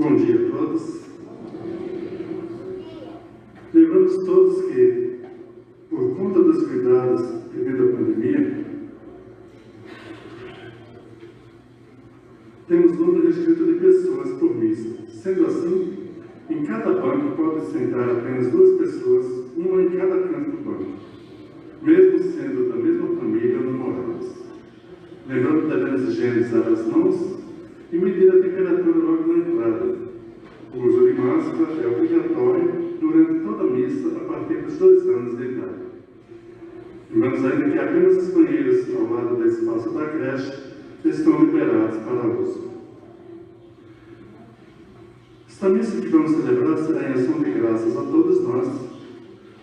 Bom dia a todos. Lembramos todos que, por conta dos cuidados devido à pandemia, temos número restrito de pessoas por missa. Sendo assim, em cada banco pode sentar apenas 2 pessoas, uma em cada canto do banco, mesmo sendo da mesma família ou namorados. Lembrando que devemos higienizar as mãos e medir a temperatura logo na entrada. O uso de máscara é obrigatório durante toda a missa a partir dos 2 anos de idade. Lembramos ainda que apenas os banheiros ao lado do espaço da creche estão liberados para uso. Esta missa que vamos celebrar será em ação de graças a todos nós,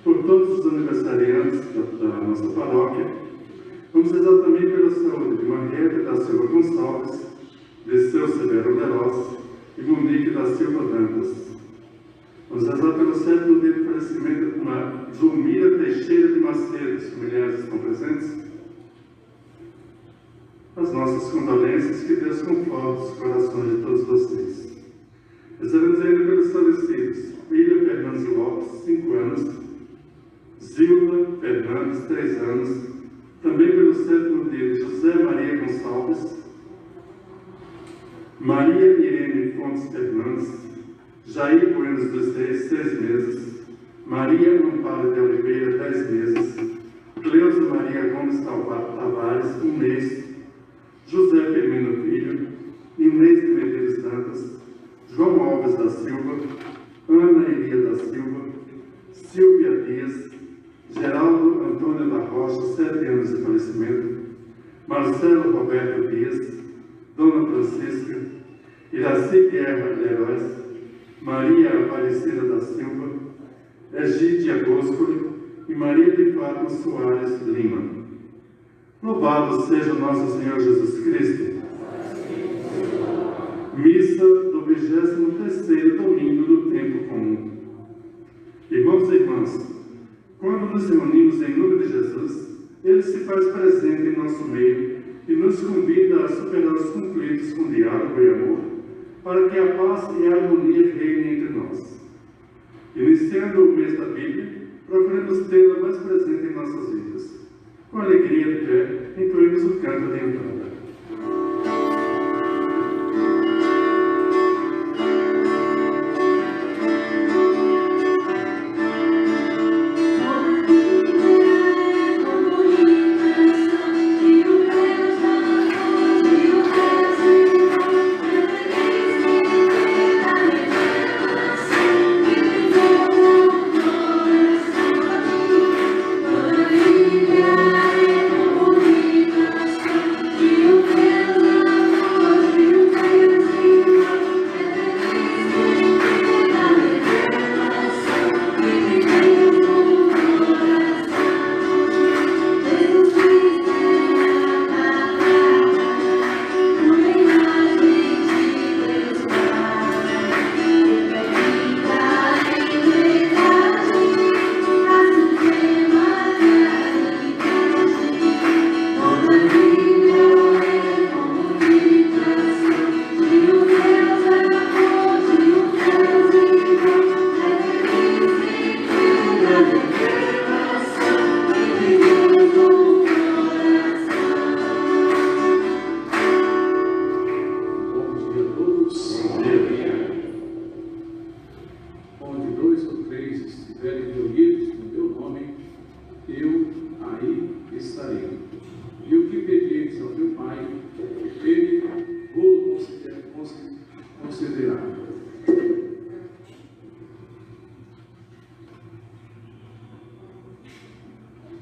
por todos os aniversariantes da nossa paróquia. Vamos rezar também pela saúde de Marieta da Silva Gonçalves, de seu Severo Leroz e Monique da Silva Dantas. Vamos rezar pelo 7º dia de falecimento de Zulmira Teixeira de Macedo. Os familiares estão presentes? As nossas condolências, que Deus conforte os corações de todos vocês. Rezaremos ainda pelos falecidos: William Fernandes Lopes, 5 anos, Zilda Fernandes, 3 anos, também pelo 7º dia de José Maria Gonçalves, Maria Irene Fontes Fernandes, Jair Buenos dos Reis, 6 meses, Maria Amparo de Oliveira, 10 meses, Cleusa Maria Gomes Tavares, 1 mês, José Firmino Filho, Inês de Medeiros Dantas, João Alves da Silva, Ana Iria da Silva, Silvia Dias, Geraldo Antônio da Rocha, 7 anos de falecimento, Marcelo Roberto Dias, Dona Francisca, Iraci Guerra Leróis, Maria Aparecida da Silva, Egídia Boscoli e Maria de Fátima Soares Lima. Louvado seja nosso Senhor Jesus Cristo. Missa do 23º domingo do tempo comum. Irmãos e irmãs, quando nos reunimos em nome de Jesus, Ele se faz presente em nosso meio e nos convida a superar os conflitos com diálogo e amor, para que a paz e a harmonia reinem entre nós. Iniciando o mês da Bíblia, procuremos tê-la mais presente em nossas vidas. Com alegria de fé, incluímos o canto de entrada.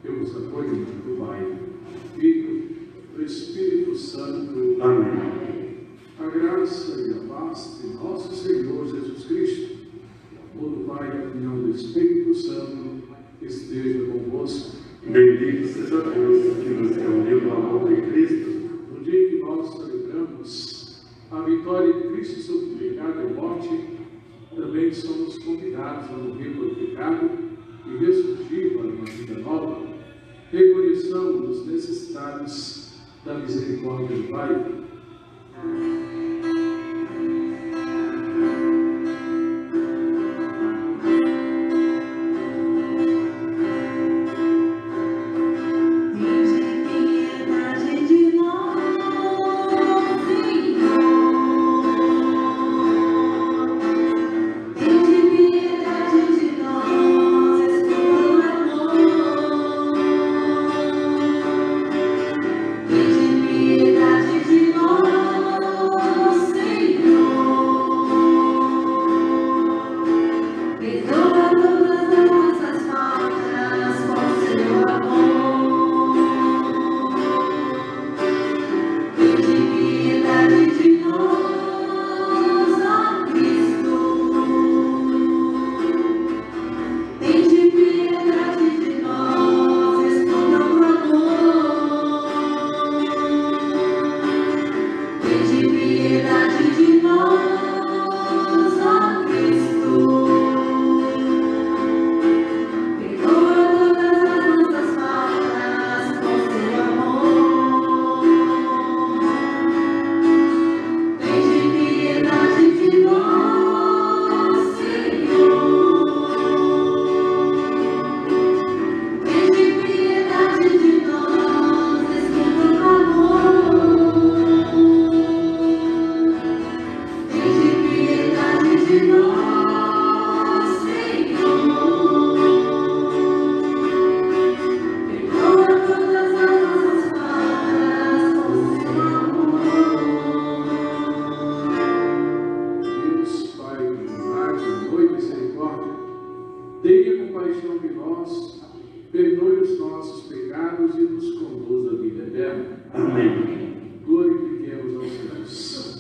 Eu vos apoio do Pai, do Filho, do Espírito Santo. Amém. A graça e a paz de nosso Senhor Jesus Cristo, o Pai e a comunhão do Espírito Santo, esteja convosco. Bendito seja Deus que nos reuniu no amor de Cristo. No dia que nós celebramos a vitória de Cristo sobre o pecado e a morte, também somos convidados a morrer pelo pecado e ressurgir para uma vida nova. Reconheçamos os necessitados da misericórdia do Pai. pecados e nos conduz à vida eterna. Amém. Glorifiquemos aos céus.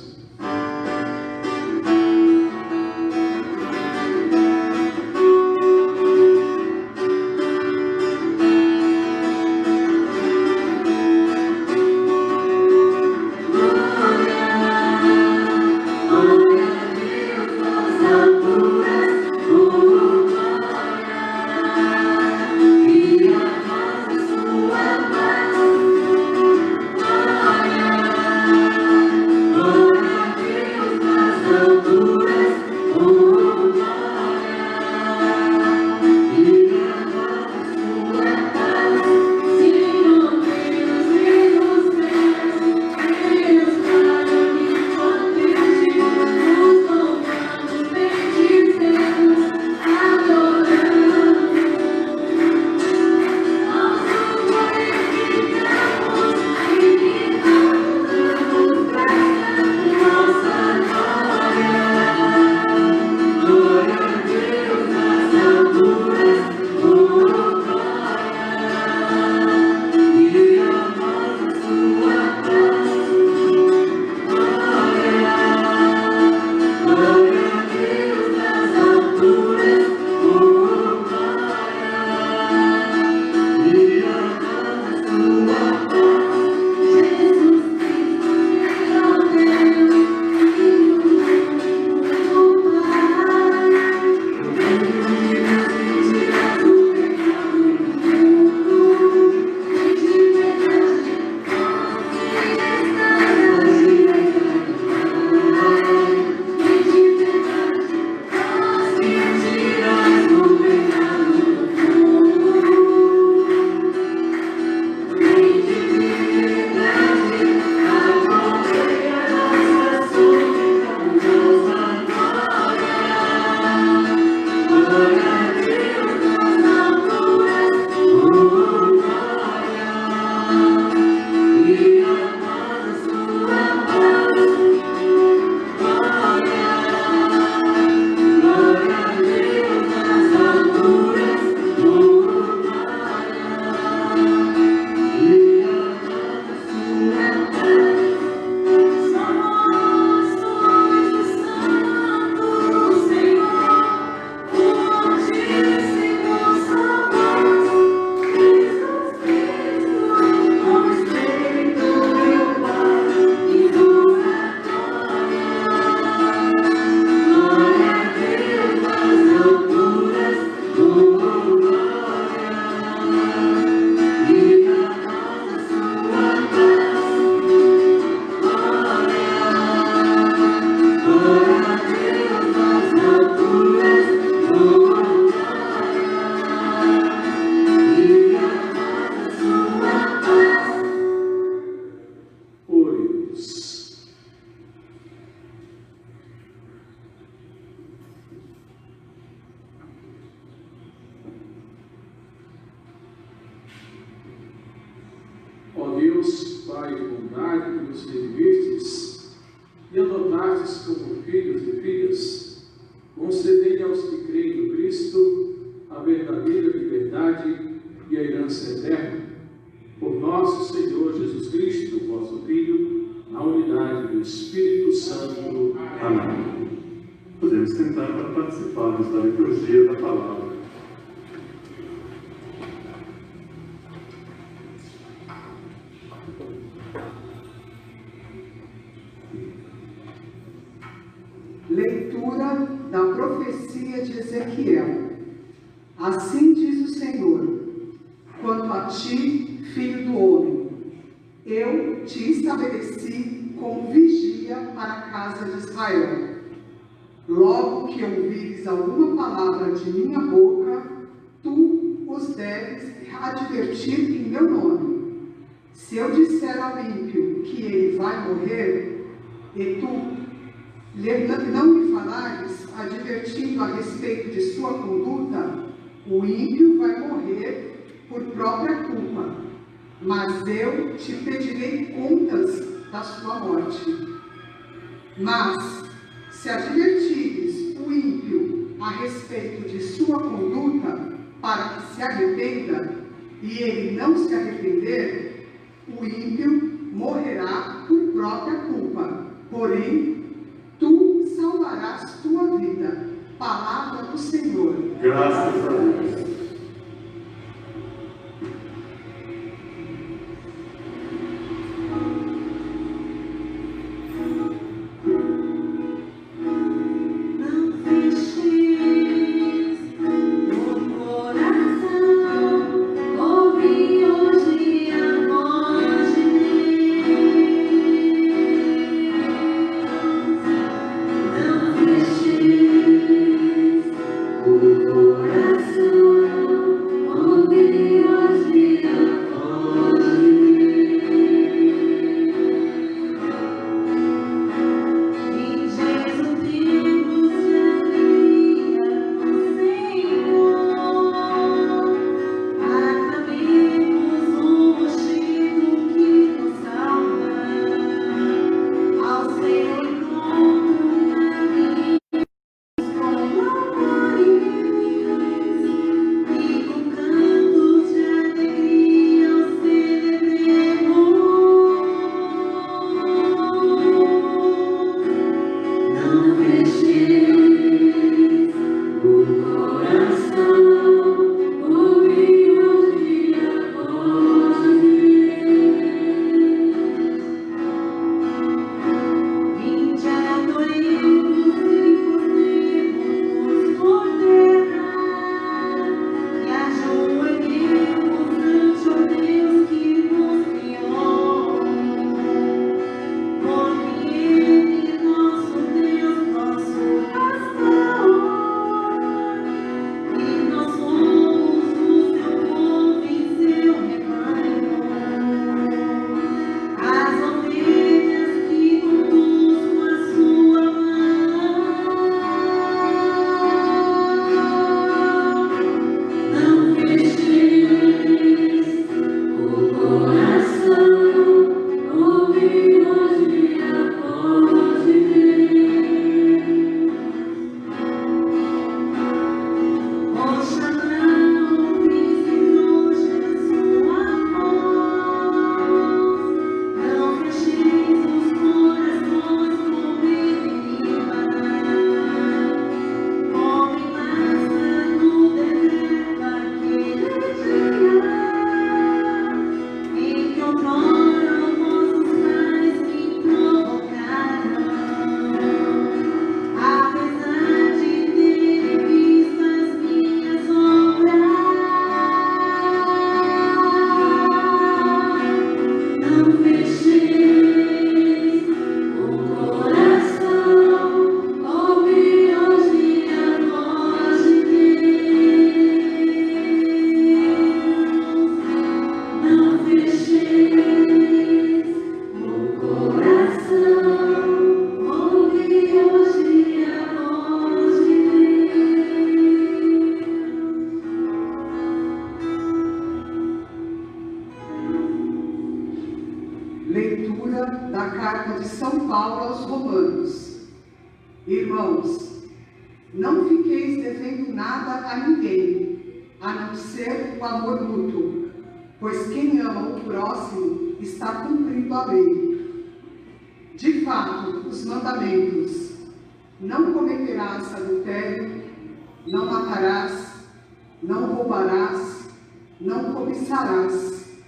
Deus, Pai de bondade, que nos redimistes e adotastes como filhos e filhas, concedei aos que creem no Cristo a verdadeira liberdade e a herança eterna. Por nosso Senhor Jesus Cristo, vosso Filho, na unidade do Espírito Santo. Amém. Podemos sentar para participarmos da liturgia da palavra. Leitura da profecia de Ezequiel. Assim diz o Senhor: quanto a ti, filho do homem, eu te estabeleci como vigia para a casa de Israel. Logo que ouvires alguma palavra de minha boca, tu os deves advertir em meu nome. Se eu disser ao ímpio que ele vai morrer, e tu não me falares, advertindo a respeito de sua conduta, o ímpio vai morrer por própria culpa, mas eu te pedirei contas da sua morte. Mas, se advertires o ímpio a respeito de sua conduta, para que se arrependa, e ele não se arrepender, o ímpio morrerá por própria culpa. Porém, tu salvarás tua vida. Palavra do Senhor. Graças a Deus. Leitura da carta de São Paulo aos Romanos. Irmãos, não fiqueis devendo nada a ninguém, a não ser o amor mútuo, pois quem ama o próximo está cumprindo a lei. De fato, os mandamentos: não cometerás adultério, não matarás, não roubarás, não cobiçarás,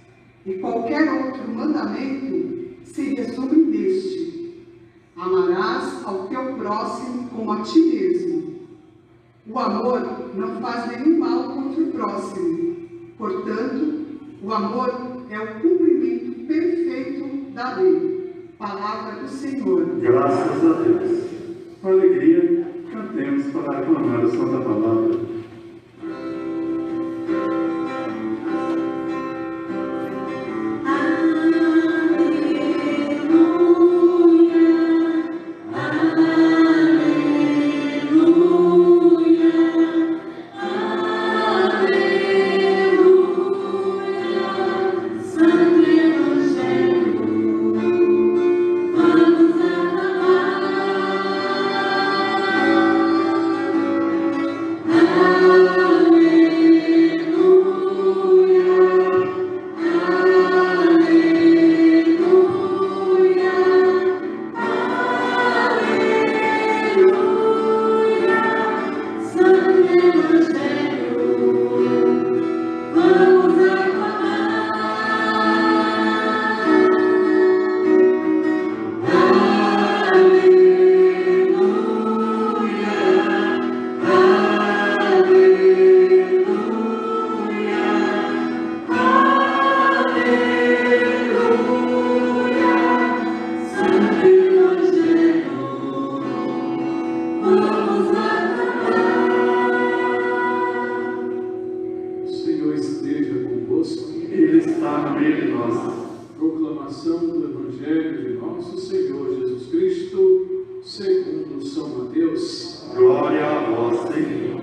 e qualquer outro mandamento se resume neste: amarás ao teu próximo como a ti mesmo. O amor não faz nenhum mal contra o próximo. Portanto, o amor é o cumprimento perfeito da lei. Palavra do Senhor. Graças a Deus. Com alegria, cantemos para aclamar a Santa Palavra. Ah está no meio de nós. Proclamação do Evangelho de nosso Senhor Jesus Cristo, segundo São Mateus. Glória a vós, Senhor.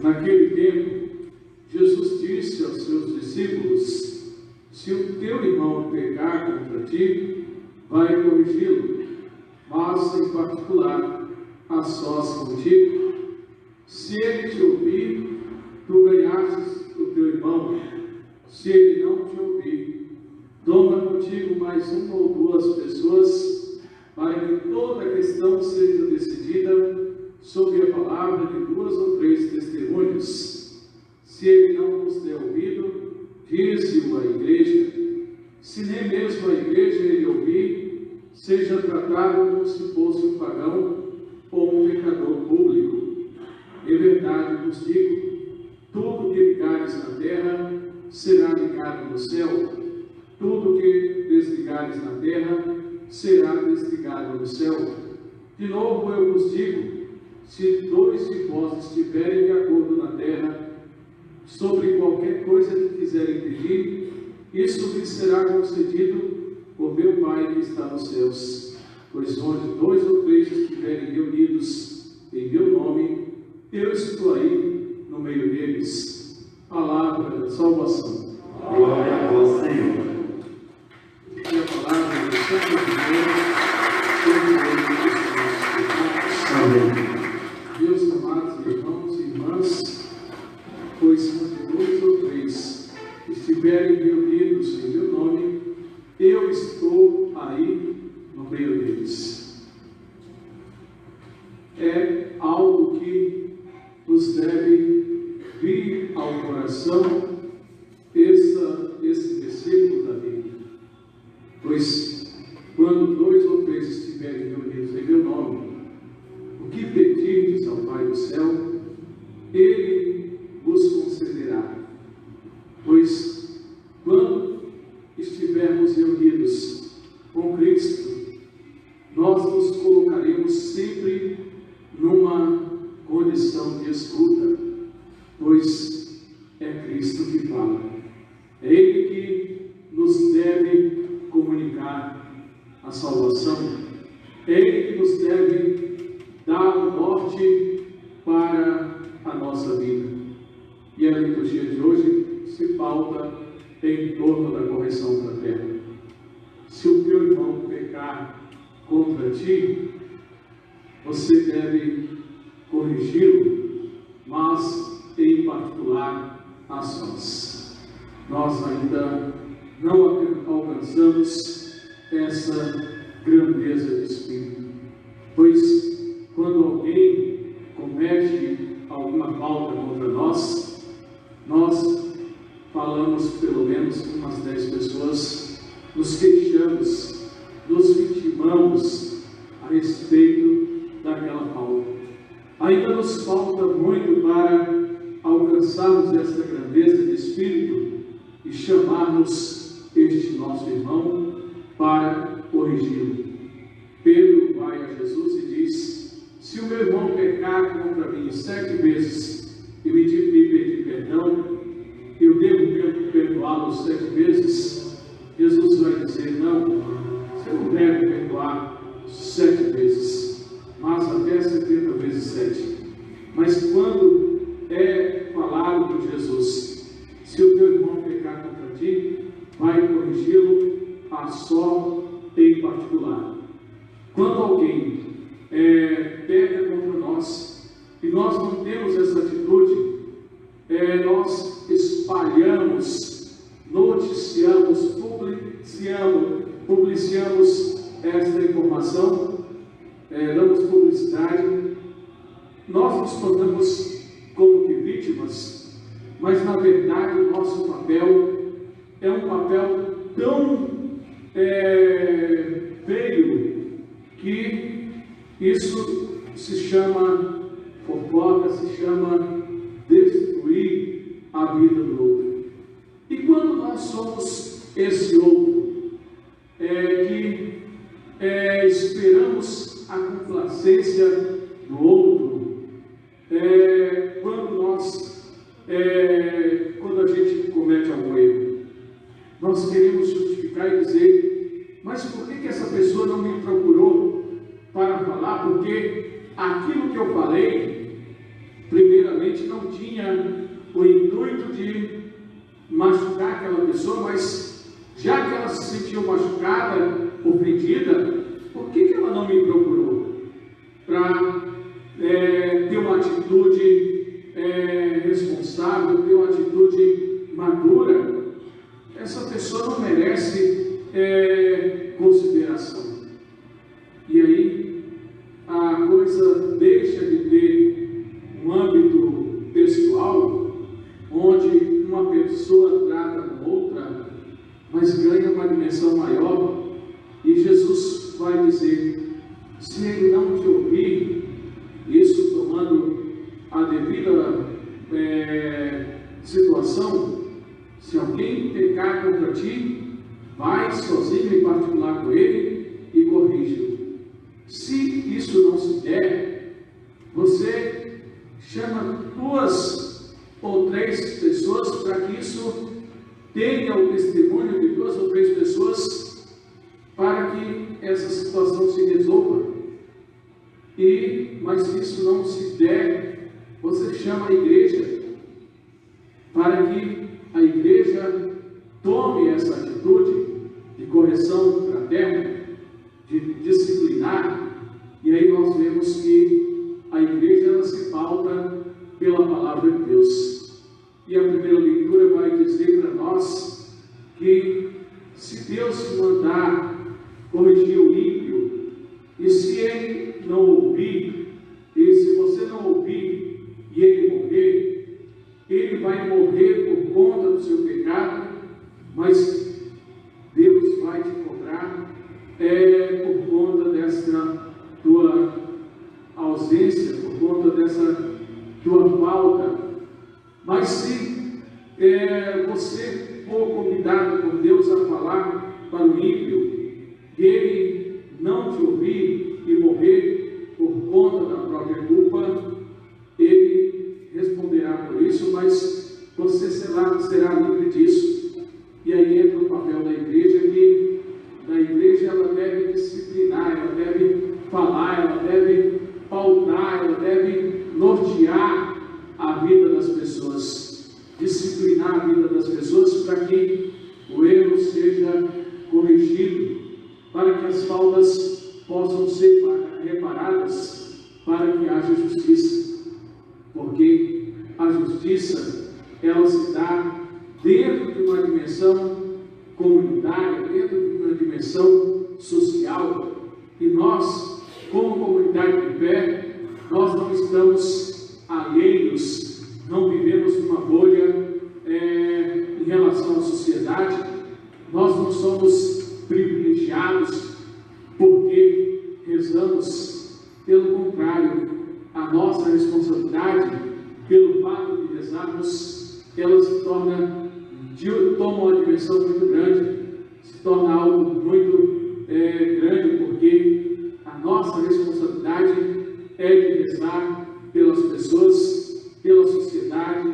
Naquele tempo, Jesus disse aos seus discípulos: se o teu irmão pecar contra ti, vai corrigi-lo, mas em particular, a sós contigo. Se ele te ouvir, tu ganhastes o teu irmão. Se ele não te ouvir, toma contigo mais uma ou duas pessoas, para que toda a questão seja decidida sob a palavra de 2 ou 3 testemunhas. Se ele não vos der ouvido, dize-o à igreja. Se nem mesmo a igreja ele ouvir, seja tratado como se fosse um pagão ou um pecador público. Em verdade vos digo, tudo que ligares na terra será ligado no céu, tudo que desligares na terra será desligado no céu. De novo eu vos digo, se 2 de vós estiverem de acordo na terra, sobre qualquer coisa que quiserem pedir, isso lhes será concedido por meu Pai que está nos céus. Pois onde 2 ou 3 estiverem reunidos em meu nome, eu estou aí no meio deles. Palavra da salvação. Glória a vós, Senhor. E a palavra do Santo Deus, Amém. Meus amados irmãos e irmãs, pois onde 2 ou 3 estiverem reunidos em meu nome, eu estou aí no meio deles. É algo que nos deve vir ao coração, esse versículo da Bíblia. Pois quando 2 ou 3 estiverem reunidos em meu nome, o que pedirdes ao Pai do céu, Ele vos concederá. Pois quando estivermos reunidos com Cristo, nós nos colocaremos sempre numa condição de escuta, pois é Cristo que fala. É Ele que nos deve comunicar a salvação. É Ele que nos deve dar o norte para a nossa vida. E a liturgia de hoje se pauta em torno da correção fraterna. Se o teu irmão pecar contra ti, você deve corrigi-lo, mas em particular a sós. Nós ainda não alcançamos essa grandeza de espírito, pois quando alguém comete alguma falta contra nós, nós falamos pelo menos umas 10 pessoas, nos queixamos, nos vitimamos a respeito daquela falta. Ainda nos falta muito para alcançarmos essa grandeza de espírito e chamarmos este nosso irmão para corrigi-lo. Pedro vai a Jesus e diz: se o meu irmão pecar contra mim 7 vezes e me pedir perdão, eu devo perdoá-lo 7 vezes? Jesus vai dizer: não, você não deve perdoar 7 vezes, mas até 70 vezes 7. Mas quando é falado por Jesus, se o teu irmão pecar contra ti, vai corrigi-lo a só em particular. Quando alguém peca contra nós e nós não temos essa atitude, nós espalhamos, noticiamos, publicamos esta informação, damos publicidade, nós nos tornamos como que vítimas, mas na verdade o nosso papel é um papel tão feio que isso se chama fofoca, se chama destruir a vida do outro. E quando nós somos esse outro, que esperamos a complacência do outro, quando nós nós queremos justificar e dizer: mas por que essa pessoa não me procurou para falar? Porque aquilo que eu falei, primeiramente, não tinha o intuito de machucar aquela pessoa, mas já que ela se sentiu machucada, ofendida, por que ela não me procurou para ter uma atitude responsável, ter uma atitude madura? Essa pessoa não merece consideração. E aí a coisa deixa de ter um âmbito pessoal, onde uma pessoa trata com outra, mas ganha uma dimensão maior. E Jesus vai dizer: se ele não te ouvir, isso tomando a devida situação, se alguém pecar contra ti, vai sozinho em particular com ele e corrige-o. Se isso não se der, você chama 2 ou 3 pessoas para que isso tenha o testemunho de 2 ou 3 pessoas, para que essa situação se resolva. Mas se isso não se der, você chama a igreja, para que a igreja tome essa atitude de correção fraterna, de disciplinar. E aí nós vemos que a igreja, ela se pauta pela palavra de Deus. E a primeira leitura vai dizer para nós que se Deus mandar corrigir o ímpio, e se ele não ouvir, e se você não ouvir e ele morrer, ele vai morrer por conta do seu pecado, mas Deus vai te cobrar por conta dessa tua ausência, por conta dessa tua falta. Mas se você for convidado por Deus a falar para o ímpio, e ele não te ouvir e morrer por conta da própria culpa, ele responderá por isso, mas você será livre disso. E aí entra o papel da igreja, que da igreja ela deve disciplinar, ela deve falar, ela deve pautar, ela deve nortear a vida das pessoas, disciplinar a vida das pessoas, para que o erro seja corrigido, para que as faltas possam ser reparadas, para que haja justiça. Porque a justiça, ela se dá dentro de uma dimensão comunitária, dentro de uma dimensão social. E nós, como comunidade de fé, nós não estamos alheios, não vivemos numa bolha em relação à sociedade. Nós não somos privilegiados porque rezamos. Pelo contrário, a nossa responsabilidade, pelo fato de rezarmos, ela se toma uma dimensão muito grande, se torna algo muito grande, porque a nossa responsabilidade é de rezar pelas pessoas, pela sociedade,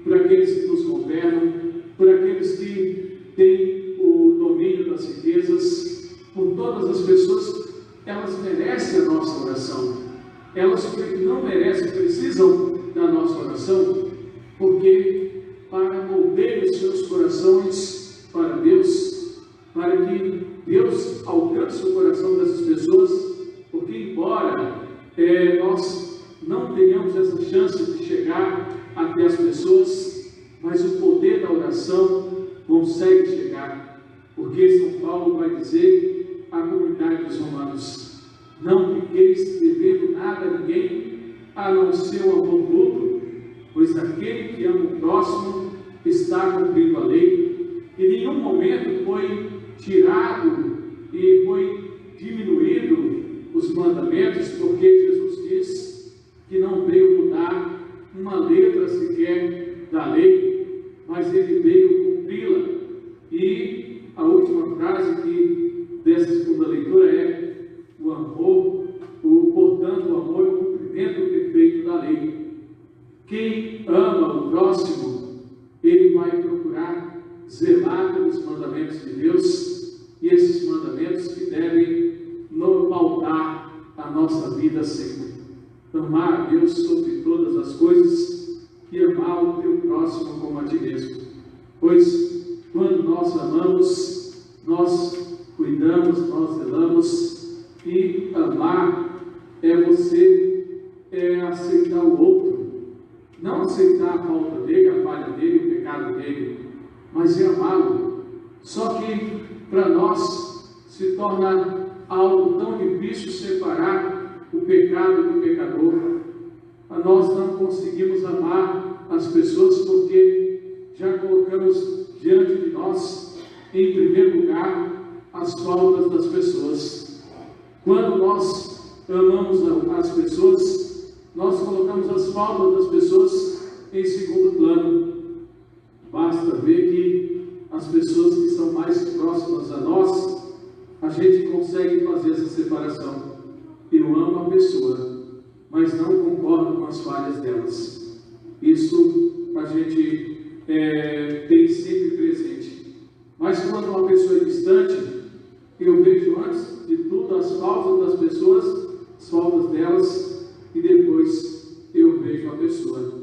por aqueles que nos governam, por aqueles que têm o domínio das riquezas, por todas as pessoas. Elas merecem a nossa oração. Elas não merecem, precisam da nossa oração, porque para mover os seus corações para Deus, para que Deus alcance o coração dessas pessoas, porque embora nós não tenhamos essa chance de chegar até as pessoas, mas o poder da oração consegue chegar, porque São Paulo vai dizer à comunidade dos romanos: não fiqueis devendo nada a ninguém, a não ser o amor mútuo, pois aquele que ama o próximo está cumprindo a lei. Em nenhum momento foi tirado e foi diminuído os mandamentos, porque Jesus diz que não veio mudar uma letra sequer da lei, mas ele veio cumpri-la. E a última frase dessa segunda leitura é: o amor, portanto, o amor é o cumprimento perfeito da lei. Quem ama o próximo, ele vai procurar zelar pelos mandamentos de Deus, e esses mandamentos que devem pautar a nossa vida sempre. Amar a Deus sobre todas as coisas e amar o teu próximo como a ti mesmo. Pois, quando nós amamos, nós cuidamos, nós zelamos, e amar é aceitar o outro. Não aceitar a falta dele, a falha dele, o pecado dele, mas é amá-lo. Só que, para nós, se torna algo tão difícil separar o pecado do pecador. Nós não conseguimos amar as pessoas porque já colocamos diante de nós, em primeiro lugar, as faltas das pessoas. Quando nós amamos as pessoas, nós colocamos as faltas das pessoas em segundo plano. Basta ver que as pessoas que são mais próximas a nós, a gente consegue fazer essa separação. Eu amo a pessoa, mas não concordo com as falhas delas. Isso a gente tem sempre presente. Mas quando uma pessoa é distante, eu vejo antes de tudo as faltas das pessoas, as faltas delas, e depois eu vejo a pessoa.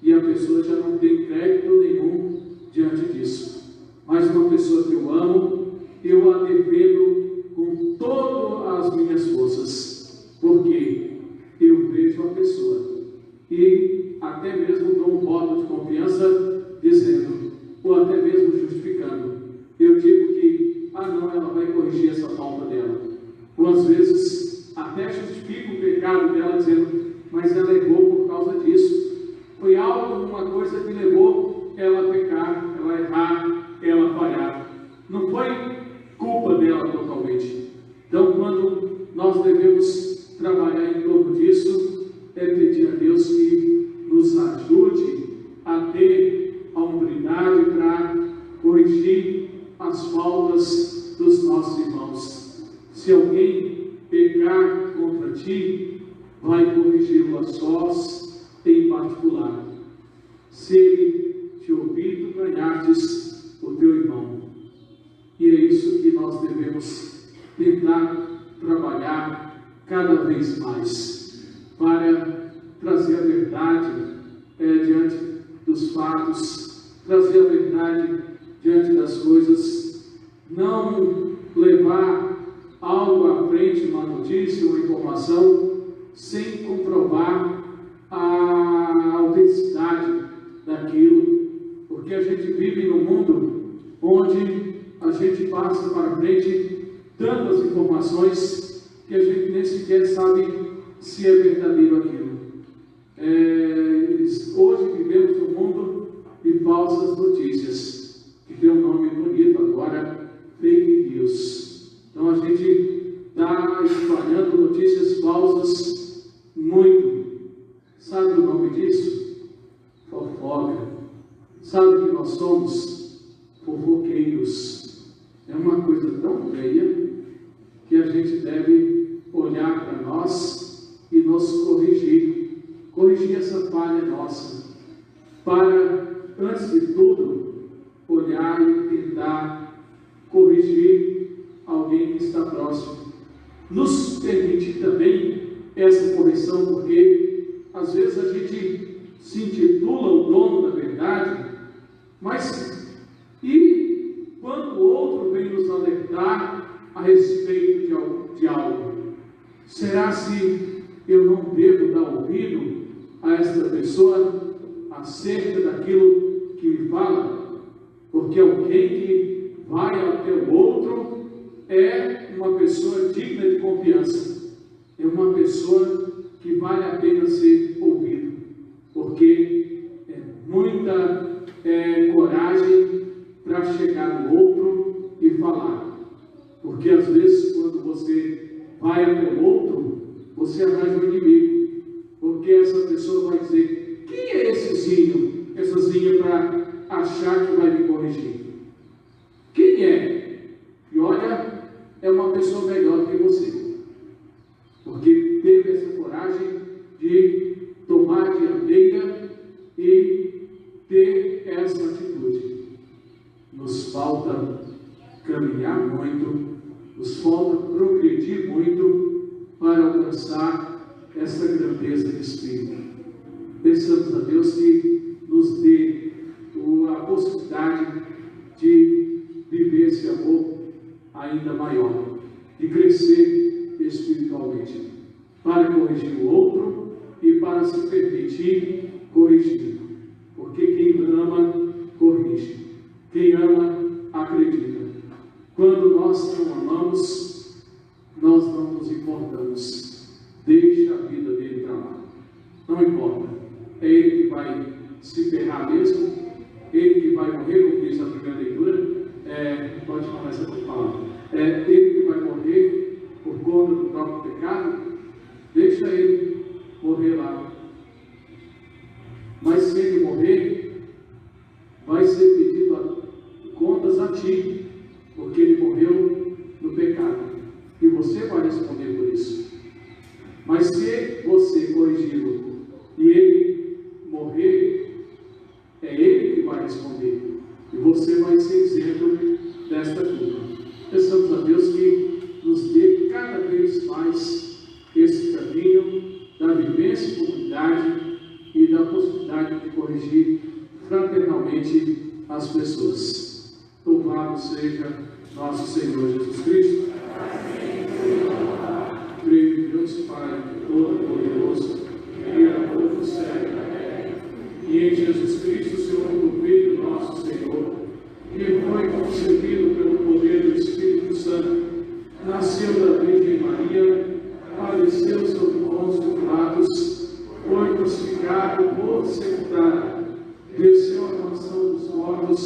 E a pessoa já não tem crédito nenhum diante disso. Mas uma pessoa que eu amo, eu a defendo com todas as minhas forças, porque eu vejo a pessoa e até mesmo dou um voto de confiança dizendo, ou até mesmo justificando. Eu digo que, não, ela vai corrigir essa falta dela. Ou às vezes até justifico o pecado dela dizendo, mas ela errou por causa disso. Foi algo, uma coisa que levou ela a pecar, ela a errar, ela a falhar. Não foi culpa dela totalmente. Então, quando nós devemos trabalhar em torno disso, é pedir a Deus que nos ajude a ter a humildade para corrigir as faltas dos nossos irmãos. Se alguém pecar contra ti, vai corrigi-lo a sós, em particular. Se ele te ouvir, tu ganhastes o teu irmão. E é isso que nós devemos tentar trabalhar cada vez mais, para trazer a verdade diante dos fatos, trazer a verdade diante das coisas, não levar algo à frente, uma notícia, uma informação, sem comprovar a autenticidade daquilo, porque a gente vive num mundo onde a gente passa para frente tantas informações que a gente nem sequer sabe se é verdadeiro aquilo. Hoje vivemos num mundo de falsas notícias, que tem um nome bonito agora, fake news. Então a gente está espalhando notícias falsas muito. Sabe o nome disso? Fofoca. Sabe o que nós somos? Fofoqueiros. É uma coisa tão feia que a gente deve olhar para nós e nos corrigir essa falha nossa, para, antes de tudo, olhar e tentar corrigir alguém que está próximo. Nos permite também essa correção, porque às vezes a gente se intitula o dono da verdade, mas e quando o outro vem nos alertar a respeito de algo, será se eu não devo dar ouvido a esta pessoa acerca daquilo que me fala? Porque alguém que vai até o outro é uma pessoa digna de confiança, é uma pessoa que vale a pena ser ouvido, porque é muita coragem para chegar no outro e falar. Porque às vezes quando você vai até o outro, você arranja um inimigo, porque essa pessoa vai dizer, quem é essezinho, essazinha para achar que vai me corrigir? Quem é? E olha, é uma pessoa melhor que você, porque teve essa coragem de tomar a dianteira e ter essa atitude. nos falta caminhar muito, nos falta progredir muito para alcançar essa grandeza de espírito. Pensamos a Deus que nos dê a possibilidade de viver esse amor ainda maior, de crescer espiritualmente, para corrigir o outro e para se permitir corrigir. Porque quem ama, corrige. Quem ama, acredita. Quando nós não amamos, nós não nos importamos. Deixa a vida dele para lá. Não importa. É ele que vai se ferrar mesmo. Ele que vai morrer, como diz a primeira leitura. Pode falar essa palavra. É ele que vai morrer por conta do próprio pecado. Deixa ele morrer lá. Mas se ele morrer, vai ser pedido contas a ti, porque ele morreu no pecado, e você vai responder por isso. Mas se você corrigi-lo e ele morrer, é ele que vai responder, e você vai ser isento desta culpa. Peçamos a Deus que nos dê cada vez mais esse caminho da vivência em comunidade e da possibilidade de corrigir fraternalmente as pessoas. Louvado seja nosso Senhor Jesus Cristo. Creio em Deus Pai Todo-Poderoso, Criador do céu e da terra, e em Jesus Cristo, seu único Filho, nosso Senhor, que foi concebido pelo poder do Espírito Santo, nasceu da Virgem Maria, padeceu sob Pôncio Pilatos, foi crucificado, morto e sepultado, desceu à mansão dos mortos,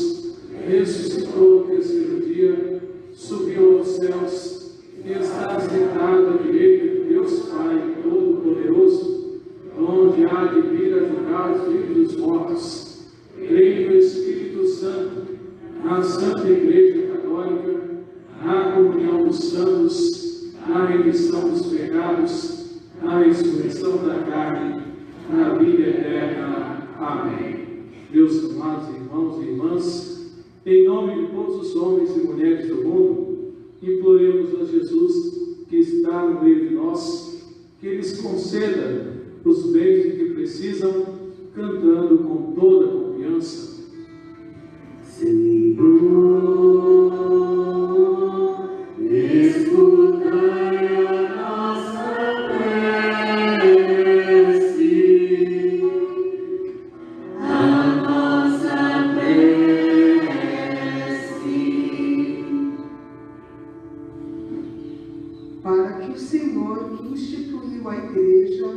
ressuscitou no terceiro dia, subiu aos céus e está sentado à direita de Deus Pai Todo-Poderoso, onde há de vir a julgar os vivos e os mortos. Creio no Espírito Santo, na Santa Igreja Católica, na comunhão dos santos, na remissão dos pecados, na ressurreição da carne, na vida eterna. Amém. Meus amados irmãos e irmãs, em nome de todos os homens e mulheres do mundo, imploremos a Jesus, que está no meio de nós, que lhes conceda os bens de que precisam, cantando com toda confiança. Senhor, escutai a nossa prece, a nossa prece. Para que o Senhor, que instituiu a Igreja,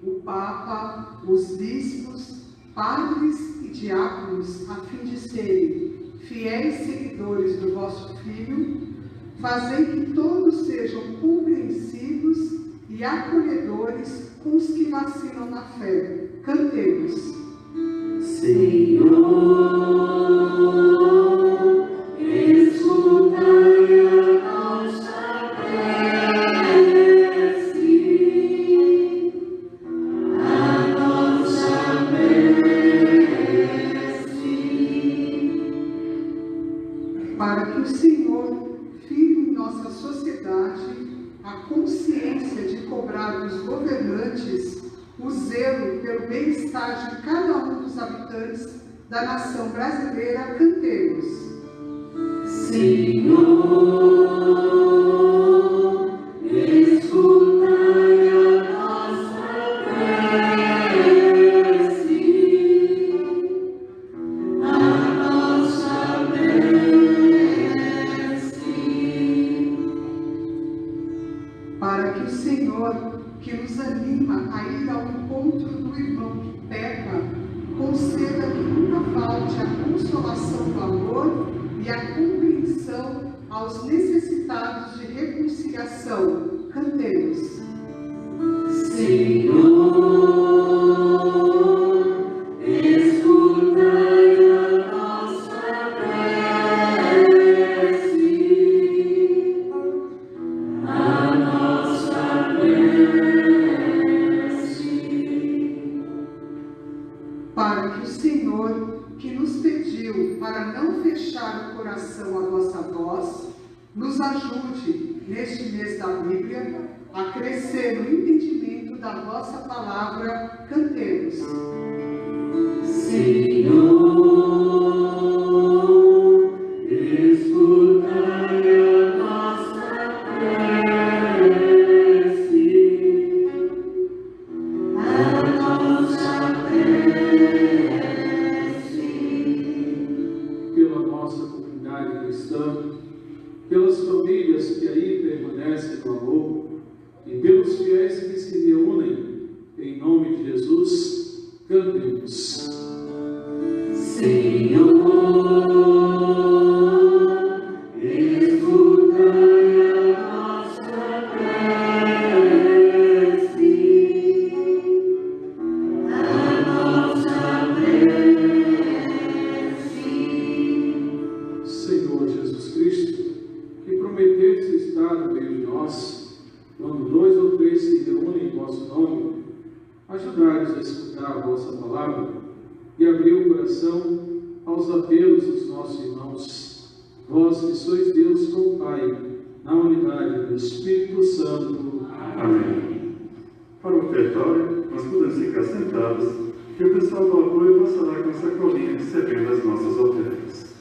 o Papa, os bispos, padres e diáconos, a fim de serem fiéis seguidores do vosso Filho, fazei que todos sejam compreensivos e acolhedores com os que vacilam na fé. Cantemos. Senhor, escutai a nossa prece, a nossa prece. Para que o Senhor firme em nossa sociedade a consciência de cobrar dos governantes o zelo pelo bem-estar de cada um dos habitantes da nação brasileira, cantemos. Senhor, escutai a nossa prece, a nossa prece. Para que o Senhor, que nos anima a ir ao encontro do irmão que peca, conceda que nunca falte a consolação do amor e a compreensão aos necessitados de reconciliação. Cantemos. Senhor, escutai a nossa prece, a nossa prece. Para que o Senhor, que nos pediu pediu para não fechar o coração à vossa voz, nos ajude, neste mês da Bíblia, a crescer no entendimento da vossa palavra. Cantemos. Senhor, escutai a nossa prece, a nossa prece. Pela nossa comunidade cristã, pelas famílias que aí permanecem no amor e pelos fiéis que se reúnem em nome de Jesus, cantemos. Senhor, escutai a nossa prece, a nossa prece. Senhor Jesus Cristo, que prometeste estar no meio de nós, quando 2 ou 3 se reúnem em vosso nome, ajudai-nos a escutar a vossa palavra e abrir o coração aos apelos dos nossos irmãos. Vós que sois Deus com o Pai, na unidade do Espírito Santo. Amém. Para o ofertório, nós podemos ficar sentados e o pessoal do apoio passará com a sacolinha recebendo as nossas ofertas.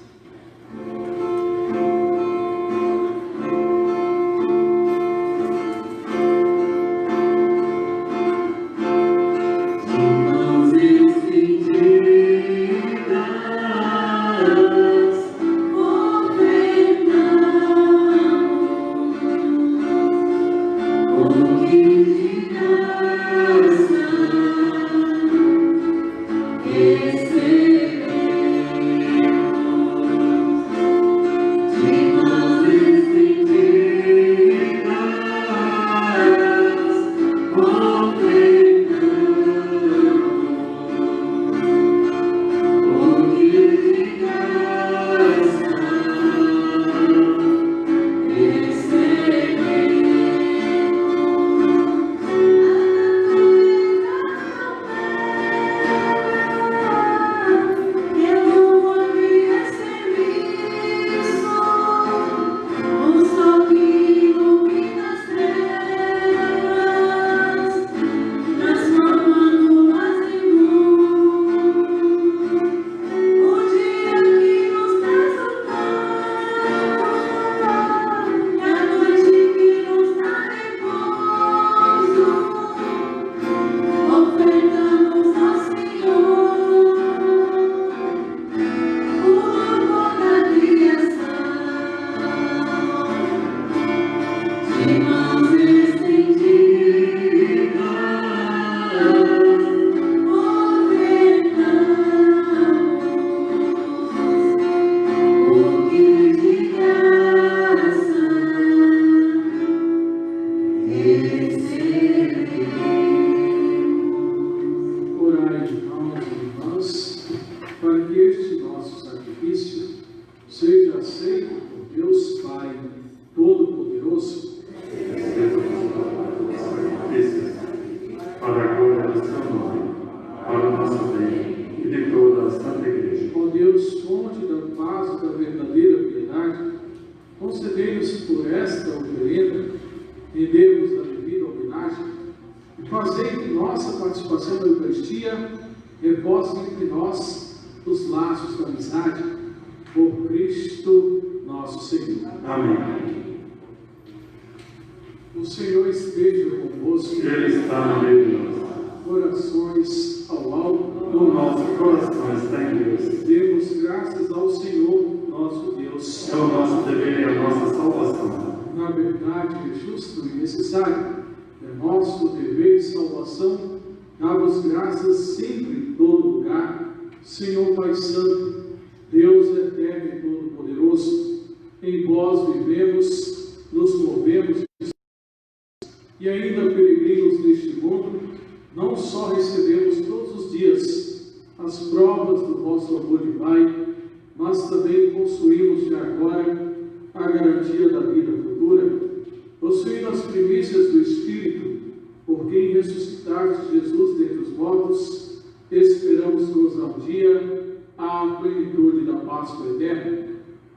Jesus dentre os mortos, esperamos cruzar um dia à plenitude da Páscoa eterna,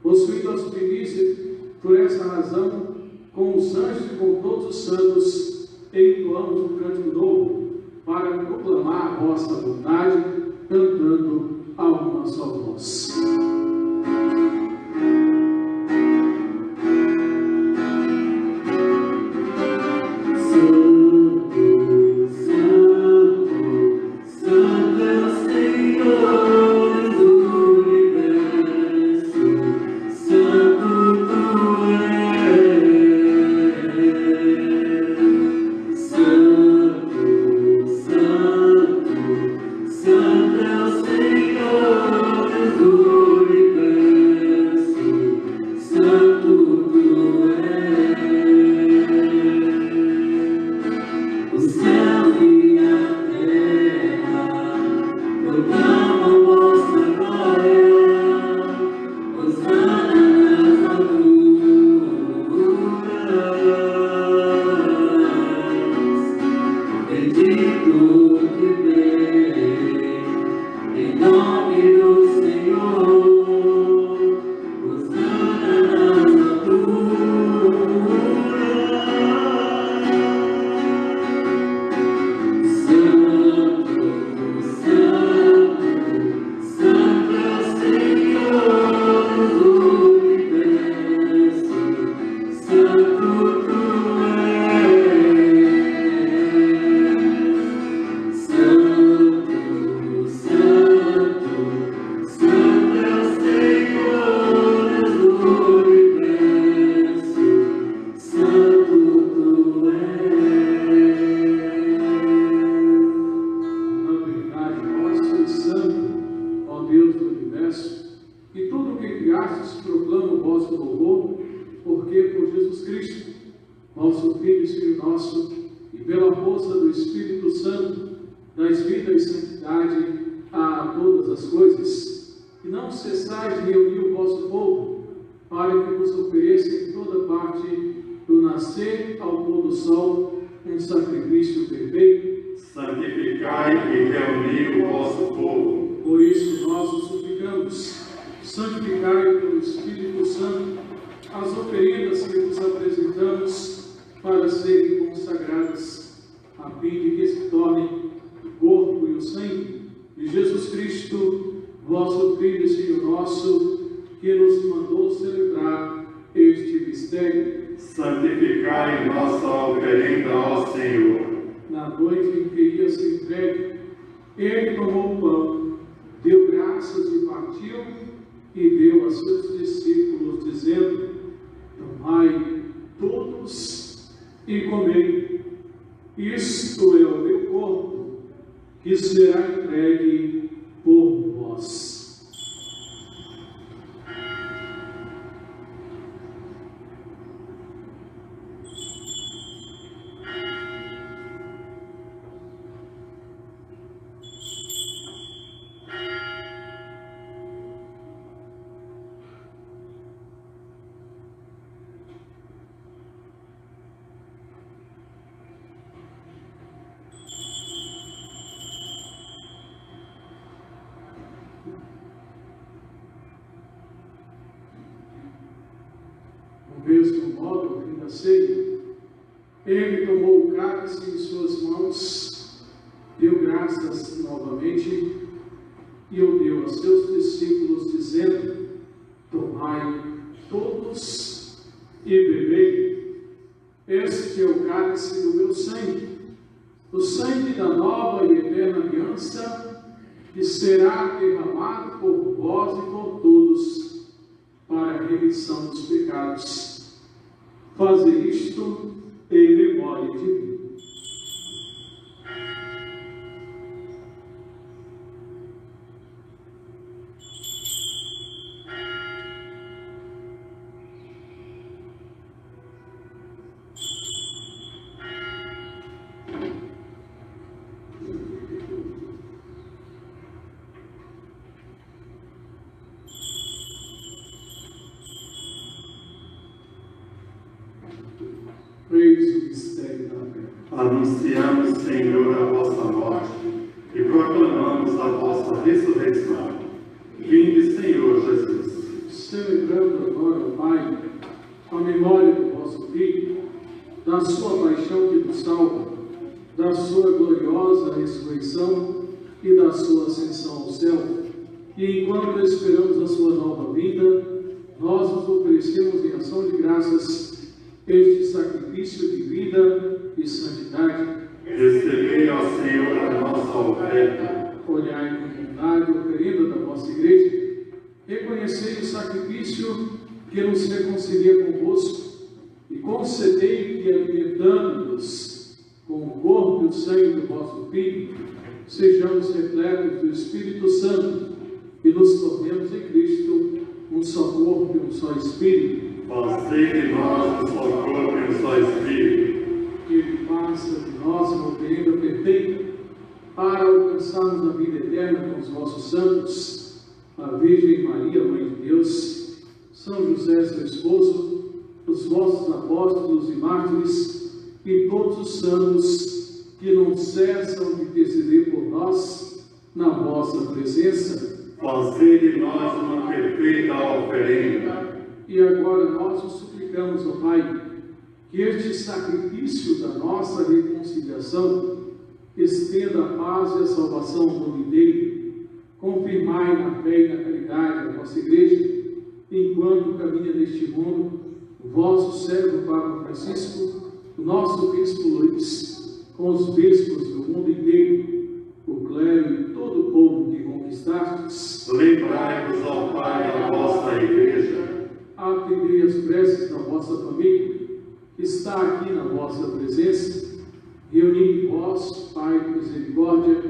possuindo as primícias, por essa razão, com os anjos e com todos os santos, entoamos um cântico novo, para proclamar a vossa vontade, cantando a uma só voz. Do mesmo modo, ao fim da ceia, ele tomou o cálice em suas mãos, deu graças novamente e o deu a seus discípulos, dizendo: tomai todos e bebei. Este é o cálice do meu sangue, o sangue da nova e eterna aliança, que será derramado por vós e por todos, para a remissão dos pecados. Fazer isto em memória de mim. Eis o mistério da fé. Anunciamos, Senhor, a vossa morte e proclamamos a vossa ressurreição. Vinde, Senhor Jesus. celebrando agora, ó Pai, a memória do vosso Filho, da sua paixão que nos salva, da sua gloriosa ressurreição e da sua ascensão ao céu. E enquanto esperamos a sua nova vinda, nós nos oferecemos em ação de graças este sacrifício de vida e santidade. Recebei, ó Senhor, a nossa oferta. Olhai com bondade a oferenda da vossa igreja. Reconhecei o sacrifício que nos reconcilia convosco e concedei que, alimentando-nos com o corpo e o sangue do vosso Filho, sejamos repletos do Espírito Santo e nos tornemos em Cristo um só corpo e um só Espírito. Fazei de nós um só corpo e um só Espírito. Que Ele faça de nós uma oferenda perfeita para alcançarmos a vida eterna com os vossos santos, a Virgem Maria, Mãe de Deus, São José, seu esposo, os vossos apóstolos e mártires e todos os santos que não cessam de interceder por nós na vossa presença. Fazei de nós uma perfeita oferenda. E agora nós os suplicamos, ó Pai, que este sacrifício da nossa reconciliação estenda a paz e a salvação ao mundo inteiro. Confirmai na fé e na caridade a vossa igreja, enquanto caminha neste mundo o vosso servo Papa Francisco, o nosso bispo Luís, com os bispos do mundo inteiro, o clero e todo o povo que conquistastes. Lembrai-vos, ó Pai, da vossa igreja. Atendei as preces da vossa família, que está aqui na vossa presença. Reuni em vós, Pai de misericórdia,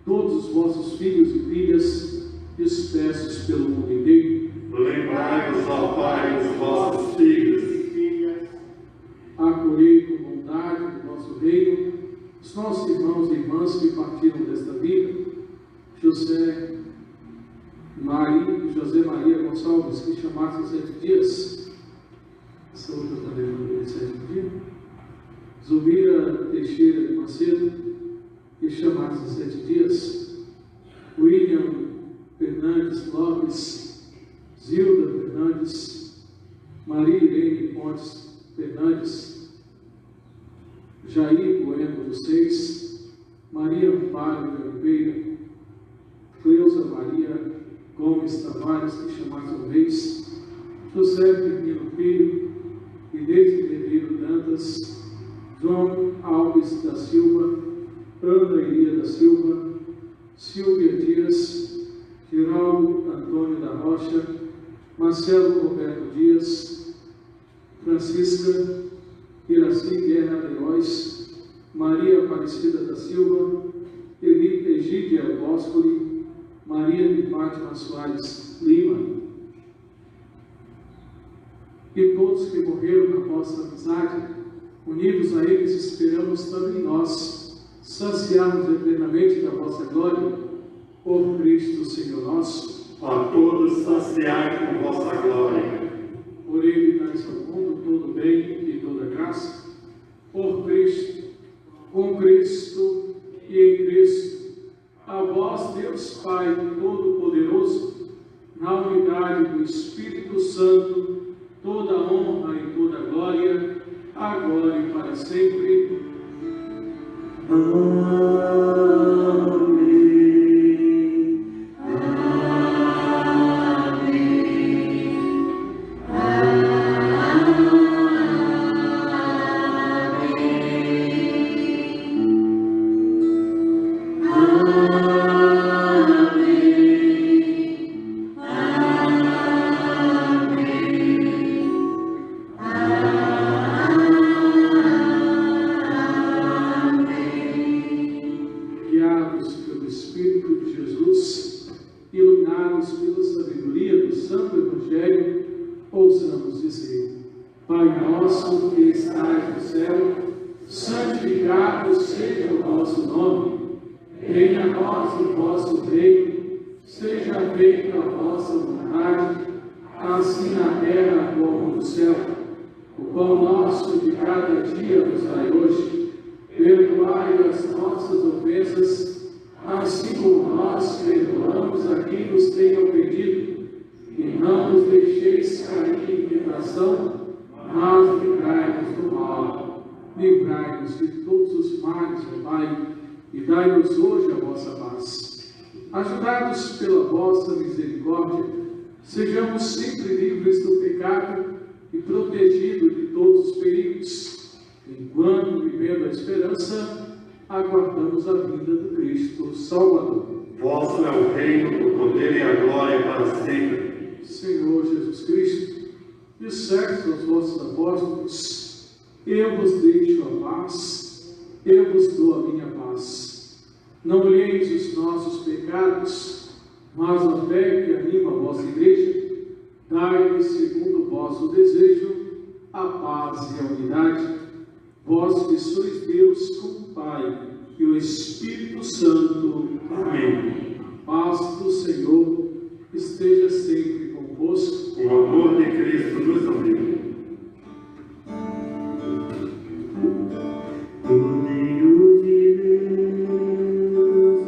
todos os vossos filhos e filhas, dispersos pelo mundo inteiro. Lembrai-vos, ó Pai, dos vossos filhos e filhas. Acolhei com bondade do vosso reino os nossos irmãos e irmãs que partiram desta vida. José Maria Gonçalves, que chamaste em 7 dias. Saúde da lei de 7 dias. Zubira Teixeira de Macedo, que chamaste em 7 dias. William Fernandes Lopes, Zilda Fernandes, Maria Irene Pontes Fernandes, Jair Bueno dos Seis, Maria Amparo de Oliveira, Cleusa Maria Gomes Tavares, que chamaste uma vez, José Firmino Filho, Inês Ribeiro Dantas, João Alves da Silva, Ana Iria da Silva, Silvia Dias, Geraldo Antônio da Rocha, Marcelo Roberto Dias, Francisca Iraci Guerra Leóis, Maria Aparecida da Silva, Egídia Boscoli, Maria de Fátima Soares Lima, e todos que morreram na vossa amizade, unidos a eles, esperamos também nós saciarmos eternamente da vossa glória, por Cristo Senhor nosso. A todos saciai com vossa glória. Por Ele dais ao mundo todo bem e toda graça, por Cristo, com Cristo e em Cristo, a vós, Deus Pai Todo-Poderoso, na unidade do Espírito Santo, toda honra e toda glória, agora e para sempre. Amém. Guiados pelo Espírito de Jesus, iluminados pela sabedoria do Santo Evangelho, ouçamos dizer: Pai nosso que estais no céu, santificado seja o vosso nome. Venha a nós o vosso reino, seja feita a vossa vontade, assim na terra como no céu. O pão nosso de cada dia nos dai hoje. Perdoai as nossas ofensas, assim como nós perdoamos a quem nos tem ofendido. E não nos nos deixeis cair em tentação, mas livrai-nos do mal. Livrai-nos de todos os males, ó Pai, e dai-nos hoje a vossa paz. Ajudados pela vossa misericórdia, sejamos sempre livres do pecado e protegidos de todos os perigos, enquanto, vivendo a esperança, aguardamos a vinda do Cristo Salvador. Vosso é o reino, o poder e a glória para sempre. Senhor Jesus Cristo, disseste aos vossos apóstolos: eu vos deixo a paz, eu vos dou a minha paz. Não olheis os nossos pecados, mas a fé que anima a vossa igreja. Dai-lhe, segundo o vosso desejo, a paz e a unidade. Vós que sois Deus com o Pai e o Espírito Santo. Amém. A paz do Senhor esteja sempre convosco. O amor de Cristo nos uniu. Cordeiro de Deus,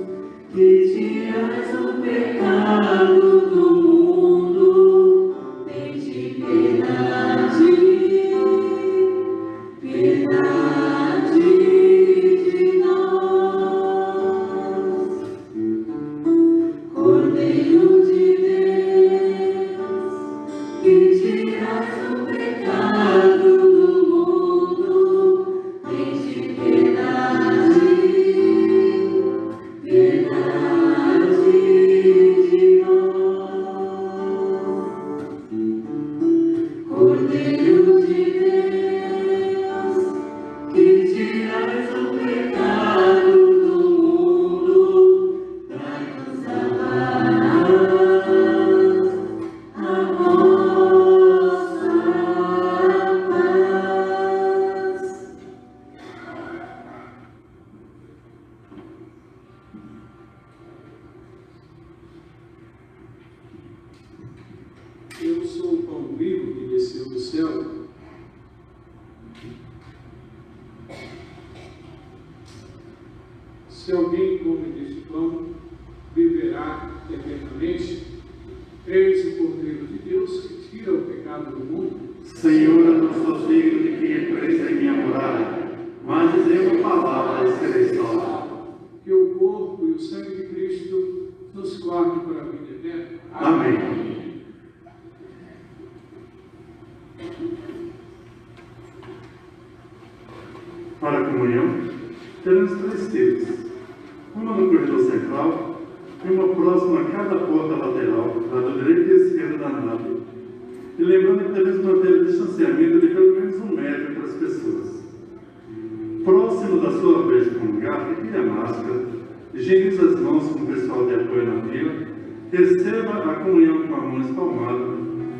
que tiras o pecado do mundo, tende piedade, piedade de nós. Cordeiro de Deus, que tiras o pecado do mundo, tende piedade, piedade de nós. Cordeiro de Deus, que tiras o pecado do mundo, dai-nos a vossa paz. Eu sou o pão vivo que desceu do céu. Se alguém come deste pão, viverá eternamente. Eis o Cordeiro de Deus que tira o pecado do mundo. Senhor, eu não sou digno de que entreis em minha morada, mas dizei uma palavra e serei salvo. Que o corpo e o sangue de Cristo nos guardem para a vida eterna. Amém. Para a comunhão, teremos 3 filas, uma no corredor central e uma próxima a cada porta lateral, lado direito e esquerda da nave. E lembrando que devemos manter o distanciamento de pelo menos 1 metro entre as pessoas. Próximo da sua vez de comungar, retire a máscara, higienize as mãos com o pessoal de apoio na fila, receba a comunhão com a mão espalmada,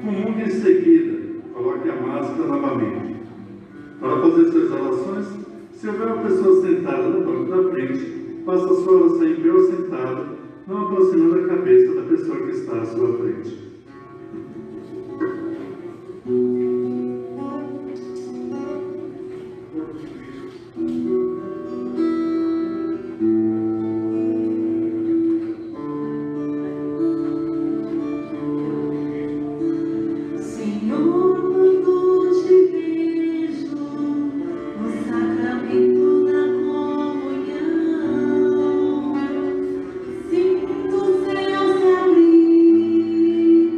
comungue em seguida, coloque a máscara novamente. Para fazer suas orações, se houver uma pessoa sentada no banco da frente, faça a sua oração em pé ou sentado, não aproximando a cabeça da pessoa que está à sua frente. Senhor, quando te vejo no sacramento da comunhão, sinto o céu se abrir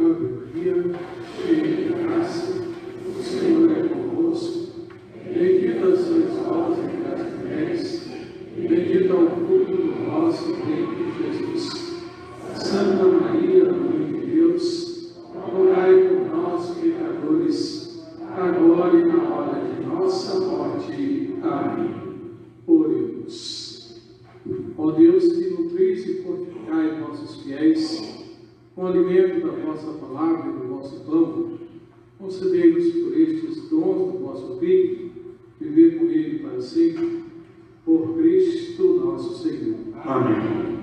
Aleluia, cheia de graça, o Senhor é convosco. Bendita sois vós entre as mulheres, e bendito é o fruto do vosso ventre, Jesus. Santa Maria, Mãe de Deus, rogai por nós, pecadores, agora e na hora de nossa morte. Amém. Oremos. Ó Deus, que nutris e fortificai vossos fiéis, com o alimento da vossa palavra e do vosso pão, concedei-nos por estes dons do vosso Filho, viver com ele para sempre, por Cristo nosso Senhor. Amém.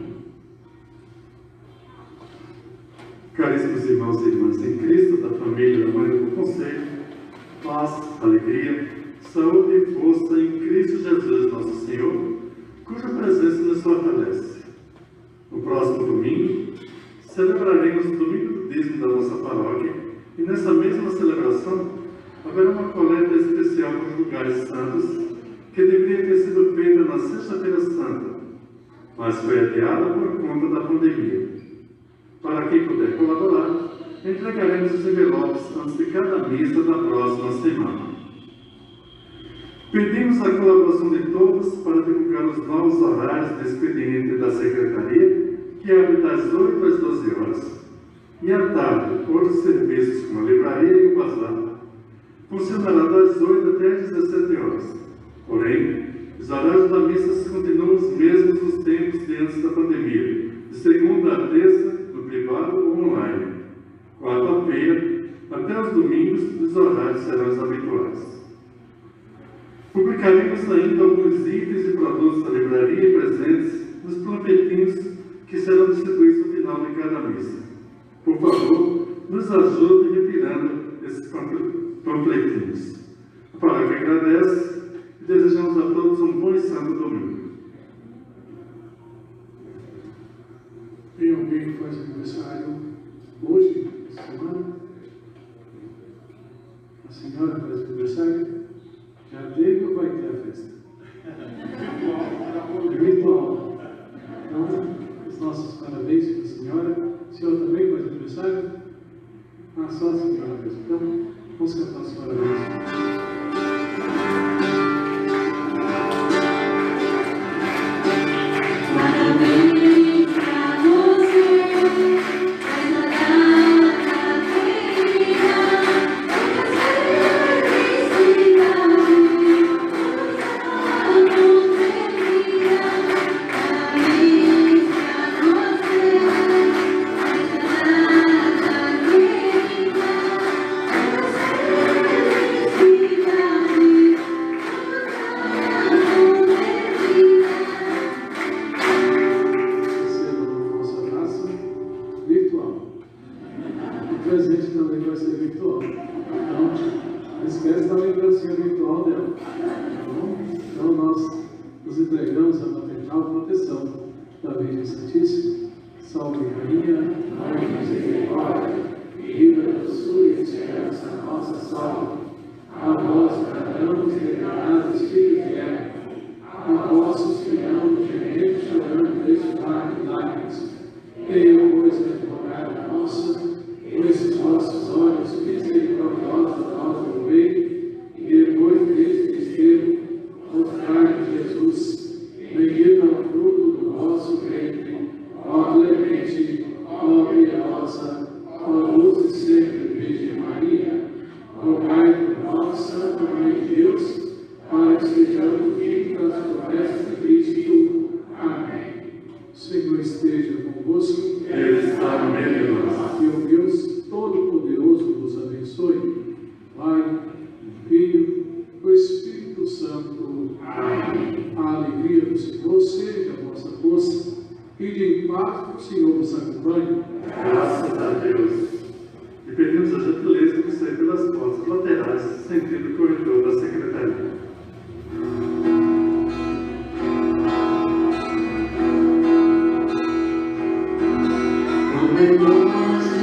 Caríssimos irmãos e irmãs em Cristo, da família da Mãe do Conselho, paz, alegria, saúde e força em Cristo Jesus, nosso Senhor, cuja presença nos fortalece. No próximo domingo, celebraremos o domingo do dízimo da nossa paróquia e nessa mesma celebração haverá uma coleta especial nos lugares santos que deveria ter sido feita na Sexta-feira Santa, mas foi adiada por conta da pandemia. Para quem puder colaborar, entregaremos os envelopes antes de cada missa da próxima semana. Pedimos a colaboração de todos para divulgar os novos horários de expediente da Secretaria, que abre das 8 às 12 horas, e à tarde, outros serviços como a livraria e o bazar funcionará das 8 até às 17 horas. Porém, os horários da missa continuam os mesmos dos tempos de antes da pandemia, de segunda a terça, quarta-feira, até os domingos, os horários serão os habituais. Publicaremos ainda alguns itens e produtos da livraria presentes nos panfletinhos que serão distribuídos no final de cada missa. Por favor, nos ajude retirando esses panfletinhos. A palavra que agradece e desejamos a todos um bom e santo domingo. Tem alguém que faz aniversário hoje, essa semana? A senhora faz aniversário? Já teve ou vai ter a festa? É virtual. Então, os nossos parabéns para a senhora. O senhor também faz aniversário? Ah, só a senhora mesmo. Então, vamos cantar os parabéns. Graças a Deus. E pedimos a gentileza de sair pelas portas laterais, sentido corredor da secretaria. Aleluia.